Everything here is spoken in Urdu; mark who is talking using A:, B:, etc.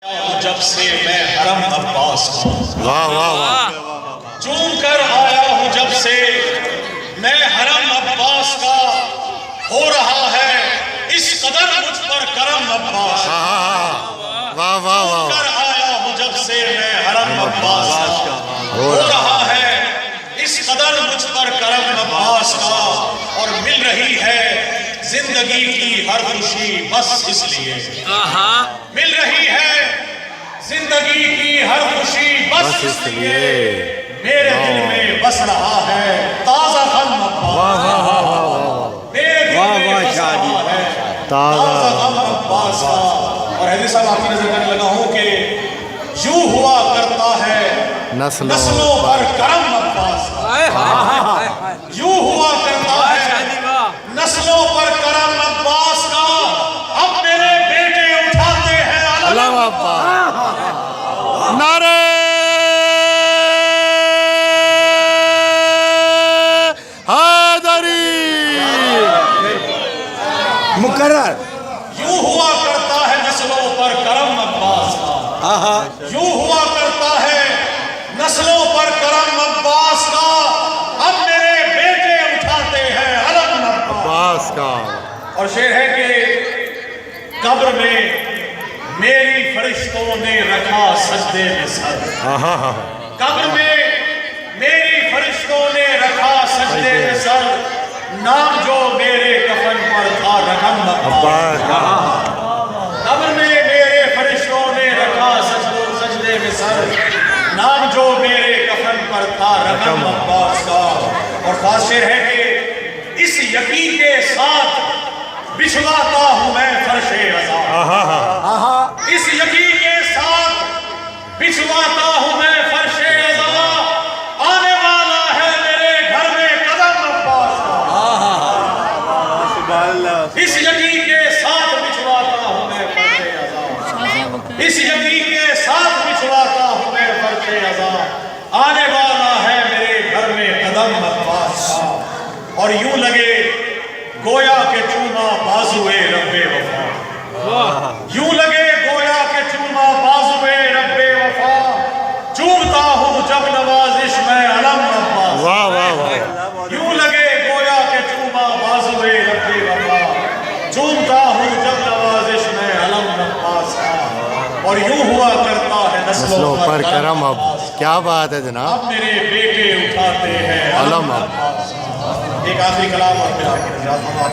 A: جب سے میں حرم عباس کا
B: واہ واہ واہ
A: چوم کر آیا ہوں جب سے میں حرم عباس کا ہو رہا ہے اس قدر مجھ پر کرم عباس کا
B: واہ واہ
A: چوم
B: واہ
A: کر آیا ہوں جب سے میں حرم عباس کا ہو رہا ہے اس قدر مجھ پر کرم عباس کا اور مل رہی ہے زندگی کی ہر خوشی بس اس لیے مل رہی ہے زندگی کی ہر خوشی بس اس لیے میرے دل میں بس رہا ہے تازہ غم عباس میرے دل میں بس رہا ہے تازہ غم عباس کا اور حیدر صاحب آپ کی نظر کرنے لگا ہوں کہ یوں ہوا کرتا ہے نسلوں پر کرم عباس کا یوں ہوا کرتا ہے نسلوں پر کرم عباس کا اب میرے بیٹے اٹھاتے ہیں علم
B: عباس نعرہ حیدری
C: مقرر
A: یوں ہوا کرتا ہے نسلوں پر کرم عباس کا یوں ہوا کرتا ہے نسلوں پر کرم عباس کا اب میرے بیٹے اٹھاتے ہیں علم
B: عباس کا
A: اور شعر ہے کہ قبر میں میری فرشتوں نے رکھا سجدے میں سر قبر میں میری فرشتوں نے رکھا سجدے میں سر نام جو میرے کفن پر تھا رقم عباس قبر میں میرے فرشتوں نے رکھا سجدے میں سر نام جو میرے کفن پر تھا رقم عباس کا اور خاص شعر ہے کہ اس یقین کے ساتھ بچھواتا ہوں میں فرش عزا اس یقین کے ساتھ بچھواتا ہوں میں فرش عزا آنے والا ہے میرے گھر میں قدم عباس کا اس یقین کے ساتھ بچھواتا ہوں میں فرش عزا اس یقین کے ساتھ بچھواتا ہوں میں فرش عزا آنے والا ہے میرے گھر میں قدم عباس کا اور یوں لگے گویا کے چوما بازوے رب وفا یوں لگے گویا کے چوما بازوے رب وفا چومتا ہوں جب نوازش میں علم عباس
B: واہ واہ واہ
A: یوں لگے گویا کے چوما بازوے رب وفا چومتا ہوں جب نوازش میں علم عباس کا اور یوں ہوا کرتا ہے
B: نسلوں پر کرم اب کیا بات ہے جناب
A: اب میرے بیٹے اٹھاتے ہیں
B: علم
A: عباس کا ایک آخری کلام اور پھر آخری نظرات